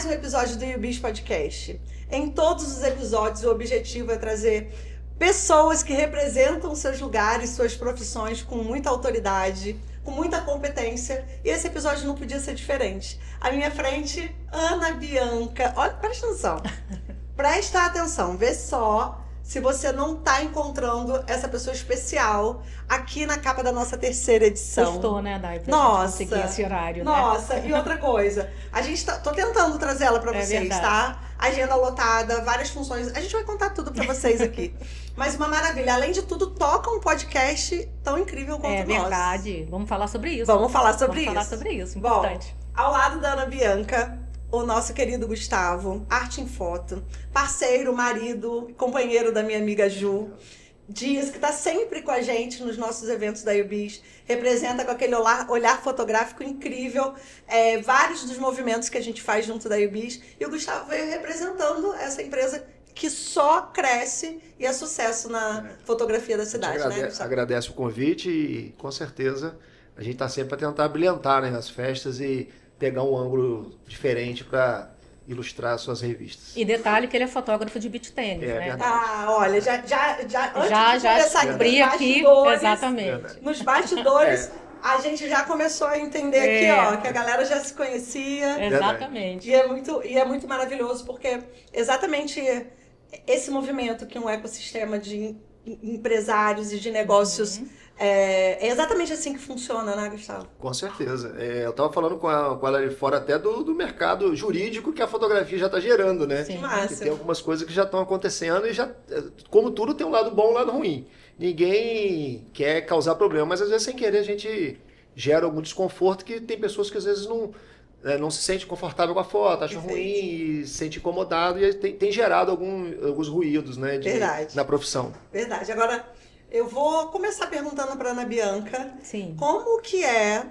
um episódio do YouBiz Podcast. Em todos os episódios, o objetivo é trazer pessoas que representam seus lugares, suas profissões com muita autoridade, com muita competência. E esse episódio não podia ser diferente. À minha frente, Ana Bianca. Olha, presta atenção. Presta atenção, vê só se você não está encontrando essa pessoa especial aqui na capa da nossa terceira edição. Gostou, né, Dai? Pra Nossa, gente conseguir esse horário, nossa, né? E outra coisa, tô tentando trazer ela para vocês, verdade. tá? Agenda lotada, várias funções. A gente vai contar tudo para vocês aqui. Mas uma maravilha. Além de tudo, toca um podcast tão incrível quanto o nosso. É verdade. Vamos falar sobre isso. Vamos falar sobre isso. Vamos falar sobre isso, Bom, importante. ao lado da Ana Bianca, o nosso querido Gustavo, arte em foto, parceiro, marido, companheiro da minha amiga Ju, Dias, que está sempre com a gente nos nossos eventos da YouBiz, representa com aquele olhar fotográfico incrível vários dos movimentos que a gente faz junto da YouBiz, e o Gustavo veio representando essa empresa que só cresce e é sucesso na fotografia da cidade, né, Gustavo? Agradece o convite e, com certeza, a gente está sempre para tentar brilhantar, né, nas festas e pegar um ângulo diferente para ilustrar suas revistas. E detalhe que ele é fotógrafo de beach tênis, né? Verdade. Ah, olha, já antes de Já começar aqui descobri nos aqui, bastidores, exatamente. nos bastidores, a gente já começou a entender aqui, ó, que a galera já se conhecia. Exatamente. E é muito maravilhoso, porque exatamente esse movimento que um ecossistema de empresários e de negócios é exatamente assim que funciona, né, Gustavo? Com certeza. Eu estava falando com ela ali fora até do mercado jurídico que a fotografia já está gerando, né? Sim. Massa. Que tem algumas coisas que já estão acontecendo e já, como tudo, tem um lado bom e um lado ruim. Ninguém quer causar problema, mas às vezes sem querer a gente gera algum desconforto que tem pessoas que às vezes não se sente confortável com a foto, acha Perfeito. ruim e se sente incomodado e tem gerado alguns ruídos, né, Verdade. na profissão. Verdade. Agora, eu vou começar perguntando para Ana Bianca Sim. como que é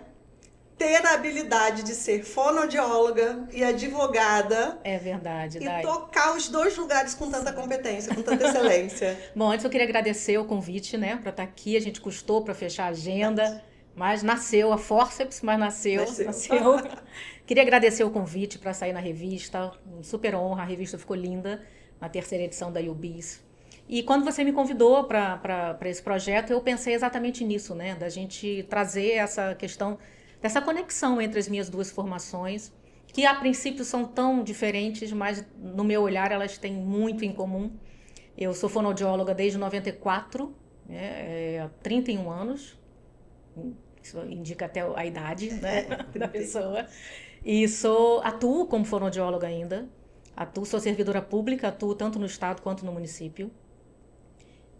ter a habilidade de ser fonoaudióloga e advogada É verdade, e Dai. tocar os dois lugares com tanta competência, com tanta excelência. Bom, antes eu queria agradecer o convite, né, para estar aqui. A gente custou para fechar a agenda, mas nasceu a forceps, mas nasceu. Queria agradecer o convite para sair na revista, super honra, a revista ficou linda, na terceira edição da YouBiz. E quando você me convidou para esse projeto, eu pensei exatamente nisso, né, da gente trazer essa questão dessa conexão entre as minhas duas formações, que a princípio são tão diferentes, mas no meu olhar elas têm muito em comum. Eu sou fonoaudióloga desde 94, né, há 31 anos, isso indica até a idade, né, da pessoa. E atuo como fonoaudióloga ainda, sou servidora pública, atuo tanto no estado quanto no município.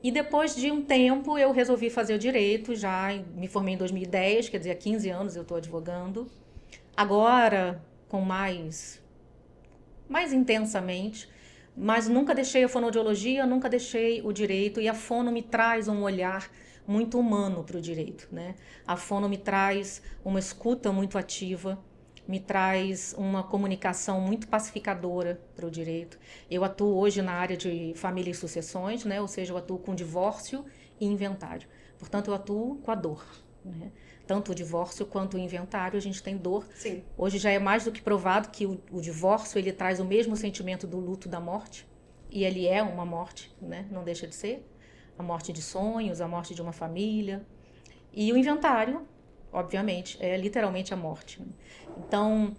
E depois de um tempo eu resolvi fazer o direito, me formei em 2010, quer dizer, há 15 anos eu estou advogando. Agora, com mais intensamente, mas nunca deixei a fonoaudiologia, nunca deixei o direito, e a fono me traz um olhar muito humano para o direito, né? A fono me traz uma escuta muito ativa, me traz uma comunicação muito pacificadora para o direito. Eu atuo hoje na área de família e sucessões, né? Ou seja, eu atuo com divórcio e inventário. Portanto, eu atuo com a dor, né? Tanto o divórcio quanto o inventário, a gente tem dor. Sim. Hoje já é mais do que provado que o divórcio ele traz o mesmo sentimento do luto da morte, e ele é uma morte, né? Não deixa de ser. A morte de sonhos, a morte de uma família. E o inventário, obviamente, é literalmente a morte. Então,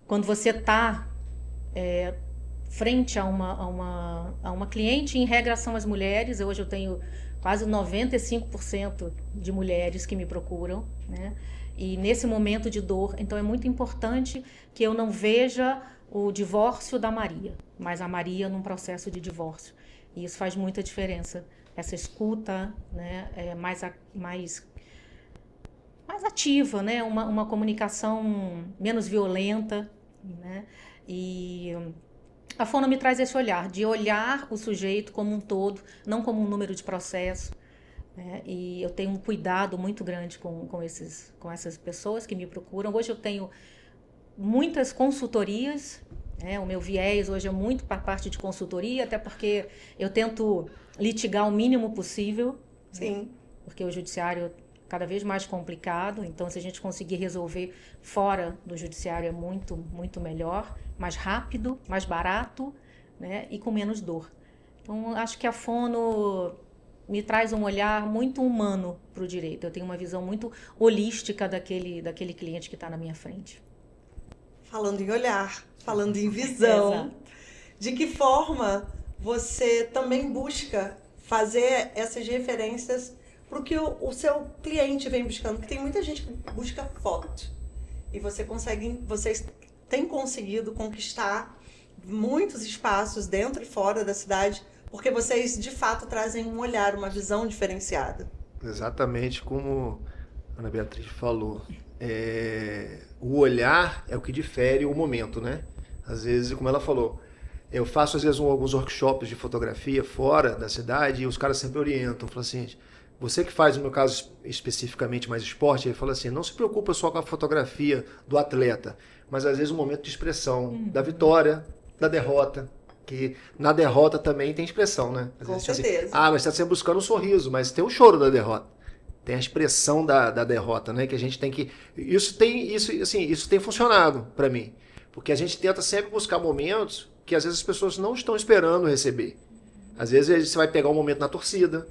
quando você está frente a uma cliente, em regra são as mulheres. Hoje eu tenho quase 95% de mulheres que me procuram, né? E nesse momento de dor, então é muito importante que eu não veja o divórcio da Maria, mas a Maria num processo de divórcio. E isso faz muita diferença. Essa escuta, né, mais ativa, né? Uma comunicação menos violenta, né? E a fono me traz esse olhar, de olhar o sujeito como um todo, não como um número de processo, né? E eu tenho um cuidado muito grande com essas pessoas que me procuram. Hoje eu tenho muitas consultorias, né? O meu viés hoje é muito para a parte de consultoria, até porque eu tento litigar o mínimo possível. Sim. Porque o judiciário cada vez mais complicado. Então, se a gente conseguir resolver fora do judiciário é muito, muito melhor, mais rápido, mais barato, né? E com menos dor. Então, acho que a fono me traz um olhar muito humano para o direito. Eu tenho uma visão muito holística daquele cliente que está na minha frente. Falando em olhar, falando em visão, Exato. de que forma você também busca fazer essas referências para o que o seu cliente vem buscando? Porque tem muita gente que busca foto e vocês têm conseguido conquistar muitos espaços dentro e fora da cidade, porque vocês de fato trazem um olhar, uma visão diferenciada. Exatamente como a Ana Beatriz falou. O olhar é o que difere o momento, né? Às vezes, como ela falou, eu faço às vezes alguns workshops de fotografia fora da cidade e os caras sempre orientam, falam assim, você que faz, no meu caso especificamente mais esporte, ele fala assim, não se preocupa só com a fotografia do atleta, mas às vezes o momento de expressão, da vitória, da derrota, que na derrota também tem expressão, né? Às Com vezes, certeza. assim, mas está sempre buscando um sorriso, mas tem o choro da derrota. Tem a expressão da derrota, né? Que a gente tem que... Isso tem funcionado para mim. Porque a gente tenta sempre buscar momentos que às vezes as pessoas não estão esperando receber. Às vezes você vai pegar um momento na torcida,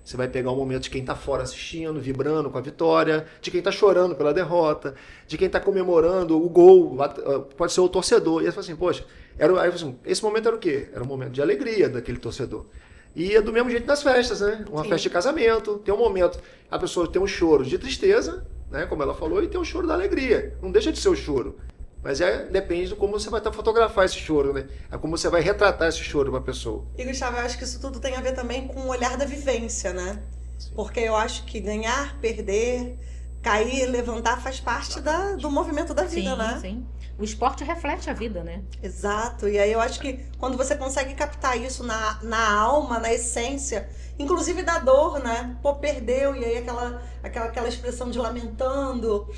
você vai pegar um momento de quem está fora assistindo, vibrando com a vitória, de quem está chorando pela derrota, de quem está comemorando o gol, pode ser o torcedor. E aí você fala assim, poxa, esse momento era o quê? Era um momento de alegria daquele torcedor. E é do mesmo jeito nas festas, né? Uma festa de casamento, tem um momento, a pessoa tem um choro de tristeza, né? Como ela falou, e tem um choro da alegria. Não deixa de ser o choro. Mas depende de como você vai fotografar esse choro, né? É como você vai retratar esse choro para a pessoa. E, Gustavo, eu acho que isso tudo tem a ver também com o olhar da vivência, né? Sim. Porque eu acho que ganhar, perder, cair, levantar faz parte do movimento da vida, né? Sim. O esporte reflete a vida, né? Exato. E aí eu acho que quando você consegue captar isso na alma, na essência, inclusive da dor, né? Pô, perdeu, e aí aquela expressão de lamentando.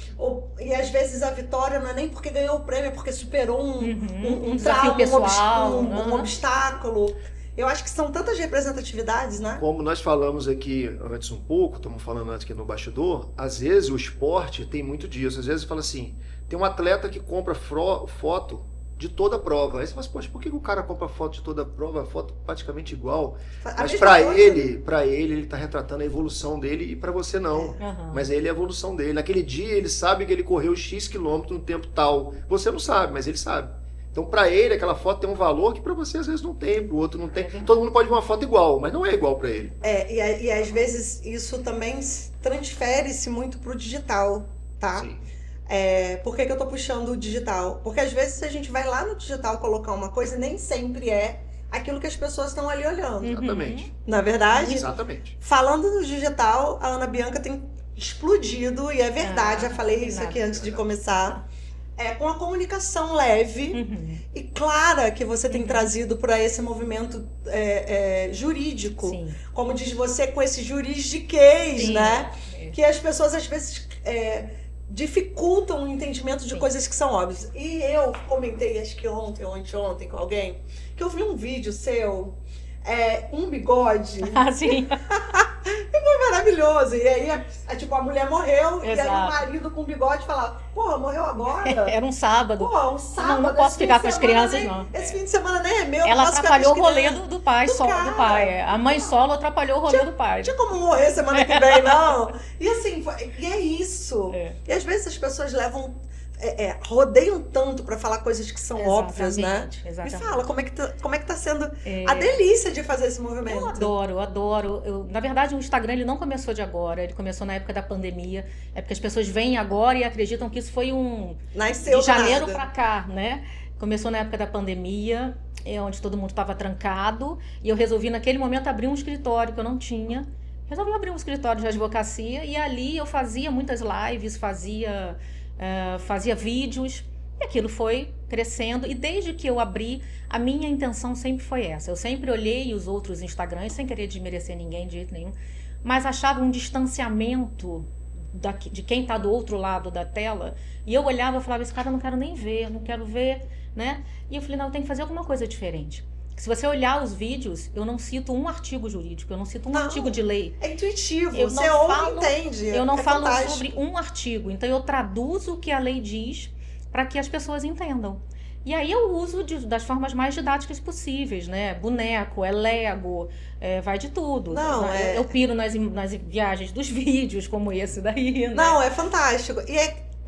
E às vezes a vitória não é nem porque ganhou o prêmio, é porque superou um desafio trauma, pessoal, um obstáculo. Eu acho que são tantas representatividades, né? Como nós falamos aqui antes um pouco, estamos falando antes aqui no bastidor, às vezes o esporte tem muito disso. Às vezes fala assim, tem um atleta que compra foto de toda a prova. Aí você fala, poxa, por que o cara compra foto de toda a prova? A foto praticamente igual. Mas para ele está retratando a evolução dele e para você não. Mas ele é a evolução dele. Naquele dia ele sabe que ele correu X quilômetros no tempo tal. Você não sabe, mas ele sabe. Então, para ele, aquela foto tem um valor que para você às vezes não tem, para o outro não tem. Todo mundo pode ver uma foto igual, mas não é igual para ele. E às vezes isso também transfere-se muito pro digital, tá? Sim. Por que eu tô puxando o digital? Porque às vezes a gente vai lá no digital colocar uma coisa, nem sempre é aquilo que as pessoas estão ali olhando. Exatamente. Na verdade? Exatamente. Falando no digital, a Ana Bianca tem explodido, e é verdade, já falei isso aqui antes de começar. Com a comunicação leve e clara que você tem trazido para esse movimento jurídico. Sim. Como diz você, com esse juridiquês, né? Que as pessoas às vezes dificultam o entendimento de coisas que são óbvias. E eu comentei, acho que ontem ou anteontem com alguém, que eu vi um vídeo seu, um bigode. Ah, sim. Foi maravilhoso. E aí, tipo, a mulher morreu. Exato. E aí o marido com bigode falava, porra, morreu agora? Era um sábado. Pô, um sábado. Não posso ficar com as crianças, não. Esse fim de semana nem é meu. Ela atrapalhou o rolê do do pai, do pai. A mãe solo atrapalhou o rolê do pai. Não tinha como morrer semana que vem, não. E assim, e é isso. E às vezes as pessoas levam... rodeiam tanto para falar coisas que são óbvias, né? Exatamente. Me fala, como é que tá sendo a delícia de fazer esse movimento? Eu adoro. Na verdade, o Instagram ele não começou de agora, ele começou na época da pandemia. É porque as pessoas vêm agora e acreditam que isso foi Nasceu de janeiro para cá, né? Começou na época da pandemia, onde todo mundo estava trancado, e eu resolvi naquele momento abrir um escritório que eu não tinha. Resolvi abrir um escritório de advocacia e ali eu fazia muitas lives, fazia vídeos, e aquilo foi crescendo. E desde que eu abri, a minha intenção sempre foi essa. Eu sempre olhei os outros Instagrams, sem querer desmerecer ninguém de jeito nenhum, mas achava um distanciamento de quem está do outro lado da tela. E eu olhava e falava, esse cara eu não quero nem ver, eu não quero ver, né? E eu falei, não, eu tenho que fazer alguma coisa diferente. Se você olhar os vídeos, eu não cito um artigo jurídico, eu não cito um artigo de lei. É intuitivo, Eu você não ouve falo- e entende. Eu não é falo fantástico. sobre um artigo, então eu traduzo o que a lei diz para que as pessoas entendam. E aí eu uso das formas mais didáticas possíveis, né? Boneco, é Lego, vai de tudo. Não, Eu piro nas viagens dos vídeos, como esse daí, né? Não, é fantástico. E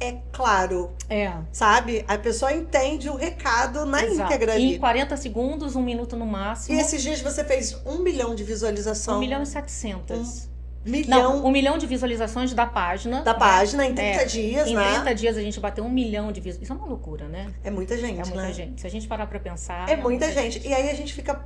é claro, É, sabe? A pessoa entende o recado na exato. íntegra E ali. em 40 segundos, 1 minuto no E máximo, esses dias você fez 1 milhão de 1 visualização. milhão e 700. Milhão Não, 1 milhão de visualizações da página. da página em 30 É, dias, Em né? 30 dias a gente bateu 1 milhão de visualizações. Isso é uma loucura, né? É muita gente, É muita né? gente. Se a gente parar pra pensar... É muita gente. E aí a gente fica...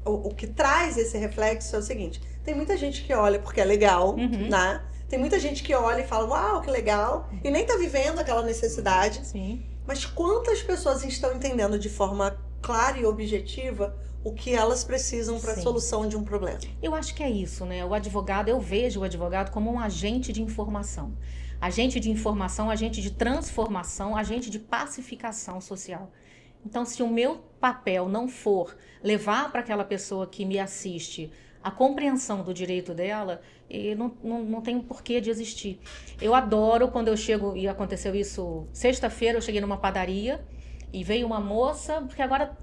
O que traz esse reflexo é o seguinte. Tem muita gente que olha porque é legal, Uhum. né? Tem muita gente que olha e fala, uau, que legal. E nem tá vivendo aquela necessidade. Sim. Mas quantas pessoas estão entendendo de forma clara e objetiva o que elas precisam para a Sim. solução de um problema? Eu acho que é isso, né? O advogado, eu vejo o advogado como um agente de informação. Agente de informação, agente de transformação, agente de pacificação social. Então, se o meu papel não for levar para aquela pessoa que me assiste a compreensão do direito dela, não tem porquê de existir. Eu adoro quando eu chego, e aconteceu isso sexta-feira, eu cheguei numa padaria e veio uma moça, porque agora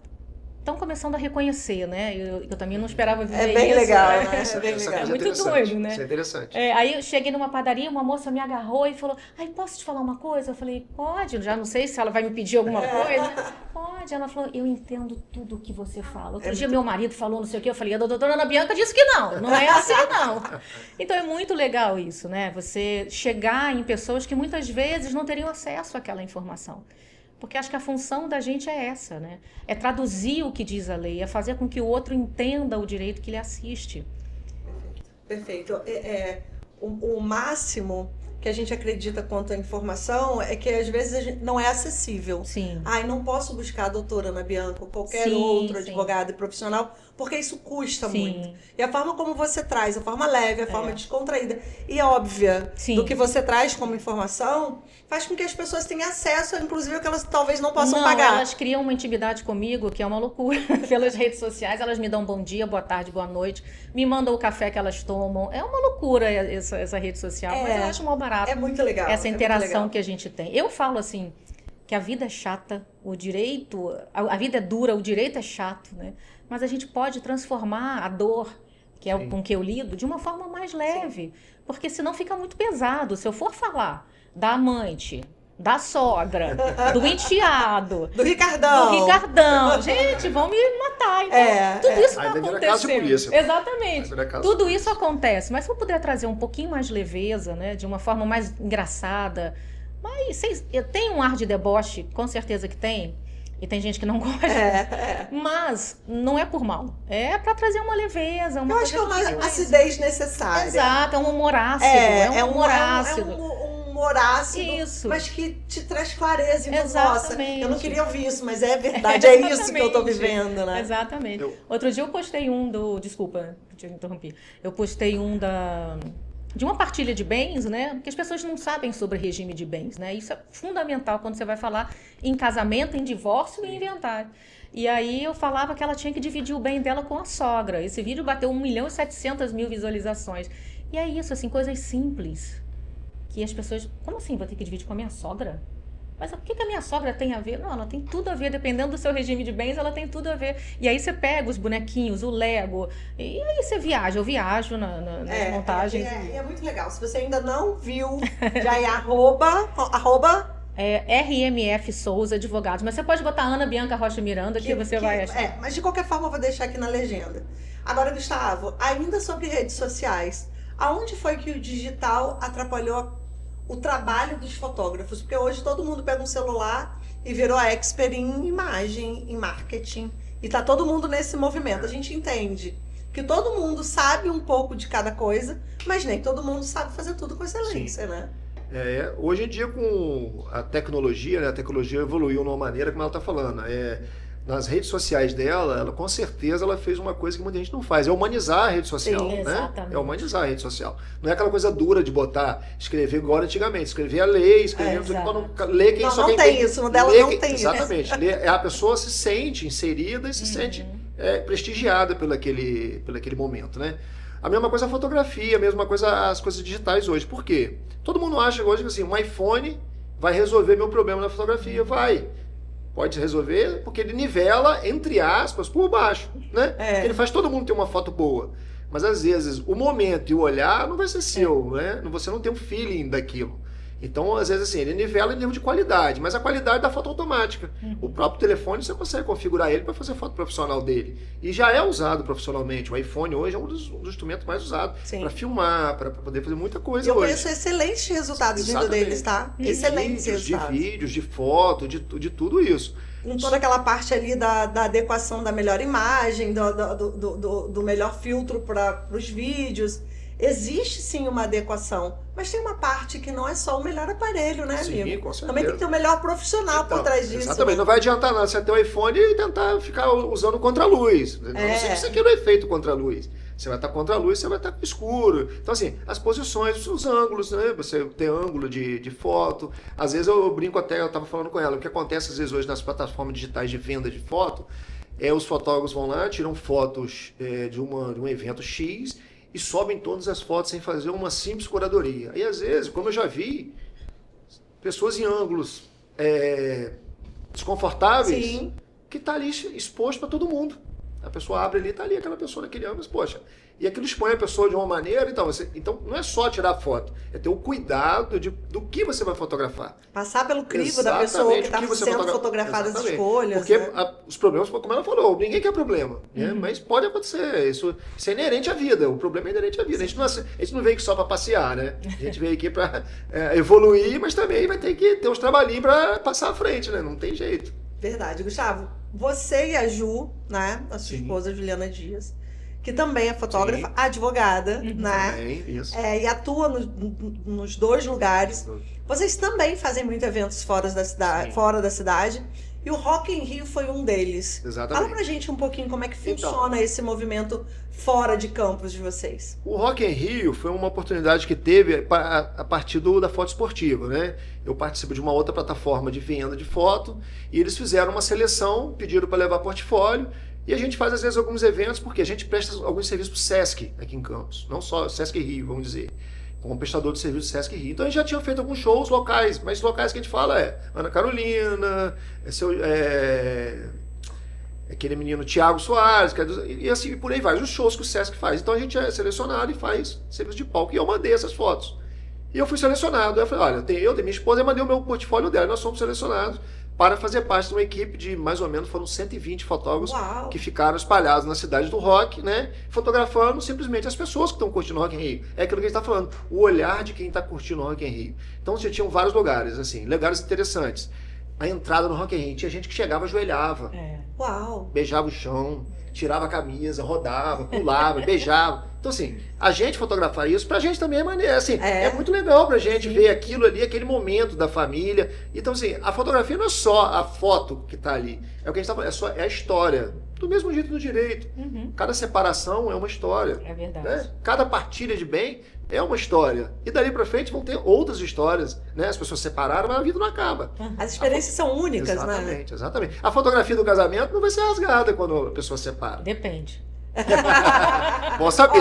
estão começando a reconhecer, né? Eu também não esperava viver isso. É bem legal, né? né? É bem Essa legal. coisa muito interessante. doido, né? Isso é interessante. Aí eu cheguei numa padaria, uma moça me agarrou e falou, ai, posso te falar uma coisa? Eu falei, pode, já não sei se ela vai me pedir alguma coisa. Pode. Ela falou, eu entendo tudo o que você fala. Outro dia meu marido falou não sei o quê, eu falei, a doutora Ana Bianca disse que não é assim não. Então é muito legal isso, né? Você chegar em pessoas que muitas vezes não teriam acesso àquela informação. Porque acho que a função da gente é essa, né? É traduzir o que diz a lei, é fazer com que o outro entenda o direito que lhe assiste. Perfeito. O máximo que a gente acredita quanto à informação é que às vezes não é acessível. Sim. Ai, não posso buscar a doutora Ana Bianca ou qualquer Sim, outro sim. advogado e profissional, porque isso custa Sim. muito. E a forma como você traz, a forma leve, a forma descontraída e óbvia Sim. do que você traz como informação, faz com que as pessoas tenham acesso, inclusive, ao que elas talvez não possam pagar. Elas criam uma intimidade comigo que é uma loucura. Pelas redes sociais, elas me dão bom dia, boa tarde, boa noite, me mandam o café que elas tomam. É uma loucura essa rede social, mas eu acho mal barato É muito legal. essa é muito interação legal. que a gente tem. Eu falo assim, que a vida é chata, o direito, a vida é dura, o direito é chato, né? Mas a gente pode transformar a dor, que é com que eu lido, de uma forma mais leve. Porque senão fica muito pesado. Se eu for falar da amante, da sogra, do enteado, Do Ricardão. gente, vão me matar. Então, tudo isso Aí está vai virar caso de acontecendo. polícia. Exatamente. Vai virar caso Tudo de isso acontece. Mas se eu puder trazer um pouquinho mais de leveza, né, de uma forma mais engraçada, mas eu tenho um ar de deboche, com certeza que tem. E tem gente que não gosta. Mas não é por mal. É pra trazer uma leveza, uma Eu acho que é coisa uma acidez necessária. Exato, é um humor ácido. É um humor ácido. um humor ácido, Isso. mas que te traz clareza. E nossa, Exatamente. eu não queria ouvir isso, mas é verdade, é isso que eu tô Exatamente. vivendo, né? Exatamente. Outro dia eu postei desculpa, te interrompi. Eu postei de uma partilha de bens, né? Porque as pessoas não sabem sobre regime de bens, né? Isso é fundamental quando você vai falar em casamento, em divórcio e em inventário. E aí eu falava que ela tinha que dividir o bem dela com a sogra. Esse vídeo bateu 1.700.000 visualizações. E é isso, assim, coisas simples. Que as pessoas... Como assim vou ter que dividir com a minha sogra? Mas o que a minha sogra tem a ver? Não, ela tem tudo a ver, dependendo do seu regime de bens, ela tem tudo a ver. E aí você pega os bonequinhos, o Lego, e aí você viaja. Eu viajo nas montagens. É muito legal. Se você ainda não viu, já é arroba RMF Souza Advogados. Mas você pode botar Ana Bianca Rocha Miranda, que você vai achar. Mas de qualquer forma eu vou deixar aqui na legenda. Agora, Gustavo, ainda sobre redes sociais, aonde foi que o digital atrapalhou o trabalho dos fotógrafos? Porque hoje todo mundo pega um celular e virou expert em imagem, em marketing. E tá todo mundo nesse movimento. A gente entende que todo mundo sabe um pouco de cada coisa, mas nem todo mundo sabe fazer tudo com excelência, né? Hoje em dia, com a tecnologia, né, a tecnologia evoluiu de uma maneira, como ela está falando, nas redes sociais dela, ela com certeza ela fez uma coisa que muita gente não faz, é humanizar a rede social. Sim, né? exatamente. É humanizar a rede social. Não é aquela coisa dura de escrever igual antigamente, escrever a lei, escrever ler quem Não, só não quem tem isso, no dela não tem isso. Exatamente. A pessoa se sente inserida e se sente prestigiada pelo aquele momento, né? A mesma coisa a fotografia, a mesma coisa as coisas digitais hoje. Por quê? Todo mundo acha hoje que assim, um iPhone vai resolver meu problema na fotografia. Vai. Pode resolver porque ele nivela, entre aspas, por baixo, né? Ele faz todo mundo ter uma foto boa. Mas às vezes o momento e o olhar não vai ser seu, né? Você não tem um feeling daquilo. Então, às vezes, assim, ele nivela em termos de qualidade, mas a qualidade da foto automática. O próprio telefone, você consegue configurar ele para fazer foto profissional dele. E já é usado profissionalmente. O iPhone hoje é um dos instrumentos mais usados para filmar, para poder fazer muita coisa hoje. Eu conheço excelentes resultados vindo deles, tá? Excelentes resultados. De vídeos, de foto, de tudo isso. Com toda aquela parte ali da adequação da melhor imagem, do melhor filtro para os vídeos. Existe sim uma adequação, mas tem uma parte que não é só o melhor aparelho, né, amigo? Sim, com certeza. Também tem que ter o melhor profissional por trás disso. Exatamente, não vai adiantar nada você ter um iPhone e tentar ficar usando contra-luz. Não sei se você quer o efeito contra-luz. Você vai estar contra a luz, você vai estar escuro. Então, assim, as posições, os ângulos, né? Você tem ângulo de foto. Às vezes eu brinco até, eu estava falando com ela, o que acontece às vezes hoje nas plataformas digitais de venda de foto, os fotógrafos vão lá, tiram fotos de um evento X, e sobem todas as fotos sem fazer uma simples curadoria. E às vezes, como eu já vi, pessoas em ângulos desconfortáveis, Sim. que está ali exposto para todo mundo. A pessoa abre ali, está ali aquela pessoa naquele ângulo, poxa. E aquilo expõe a pessoa de uma maneira, então não é só tirar foto, é ter o cuidado do que você vai fotografar. Passar pelo crivo da pessoa que está sendo fotografada, as escolhas. Porque né? Os problemas, como ela falou, ninguém quer problema, né? Mas pode acontecer, isso é inerente à vida, o problema é inerente à vida. A gente não veio aqui só para passear, né? A gente veio aqui para evoluir, mas também vai ter que ter uns trabalhinhos para passar à frente, né? Não tem jeito. Verdade. Gustavo, você e a Ju, né? A sua esposa, Juliana Dias, que também é fotógrafa, Sim. advogada, né? Também, isso. E atua nos dois lugares. Vocês também fazem muitos eventos fora da cidade. E o Rock in Rio foi um deles. Exatamente. Fala pra gente um pouquinho como é que funciona esse movimento fora de campus de vocês. O Rock in Rio foi uma oportunidade que teve a partir da foto esportiva, né? Eu participo de uma outra plataforma de venda de foto e eles fizeram uma seleção, pediram para levar portfólio e a gente faz às vezes alguns eventos porque a gente presta alguns serviços para o Sesc aqui em Campos, não só Sesc Rio, vamos dizer, como prestador de serviço do Sesc Rio. Então a gente já tinha feito alguns shows locais, mas locais que a gente fala Ana Carolina, aquele menino Thiago Soares, e assim por aí vai, os shows que o Sesc faz. Então a gente é selecionado e faz serviço de palco. E eu mandei essas fotos. E eu fui selecionado. Eu falei, olha, eu tenho minha esposa, eu mandei o meu portfólio dela. Nós fomos selecionados para fazer parte de uma equipe de mais ou menos, foram 120 fotógrafos. Uau. Que ficaram espalhados na cidade do rock, né? Fotografando simplesmente as pessoas que estão curtindo o Rock in Rio. É aquilo que a gente está falando, o olhar de quem está curtindo o Rock in Rio. Então já tinham vários lugares, assim, lugares interessantes. A entrada no Rock in Rio, tinha gente que chegava, ajoelhava, Uau! beijava o chão, tirava a camisa, rodava, pulava, beijava. Então, assim, a gente fotografar isso, pra gente também é maneiro, assim, é muito legal pra gente ver aquilo ali, aquele momento da família. Então, assim, a fotografia não é só a foto que tá ali, é o que a gente tá falando, é a história. Do mesmo jeito do direito. Cada separação é uma história. É verdade. Né? Cada partilha de bem é uma história. E dali pra frente vão ter outras histórias, né? As pessoas separaram, mas a vida não acaba. As experiências são únicas, né? Exatamente. A fotografia do casamento não vai ser rasgada quando a pessoa separa. Depende. Bom saber.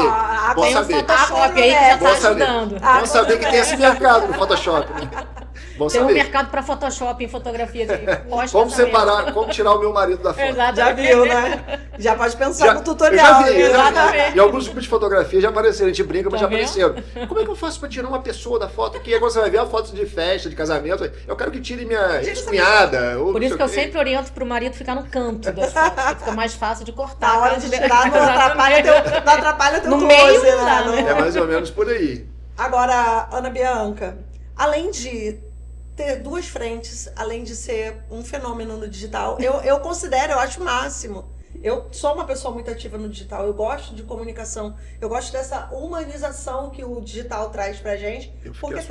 Bom Tem um saber. Photoshop aí que já tá ajudando. Bom saber que tem esse mercado no Photoshop. Né? Bom Tem saber. um mercado para Photoshop em fotografia de pós-casamento. Como separar, como tirar o meu marido da foto. Exatamente. Já viu, né? Já pode pensar no tutorial. Eu já vi. Exatamente. E alguns grupos de fotografia já apareceram, a gente brinca, mas Tá já apareceram. Como é que eu faço para tirar uma pessoa da foto? Que quando você vai ver a foto de festa, de casamento, eu quero que tire minha ex-cunhada. Por isso que eu sempre oriento pro marido ficar no canto das fotos, que fica mais fácil de cortar. Na hora de tirar, não atrapalha teu No close, meio, né? não. É mais ou menos por aí. Agora, Ana Bianca, além de ter duas frentes, além de ser um fenômeno no digital, eu considero, eu acho o máximo. Eu sou uma pessoa muito ativa no digital, eu gosto de comunicação, eu gosto dessa humanização que o digital traz pra gente, porque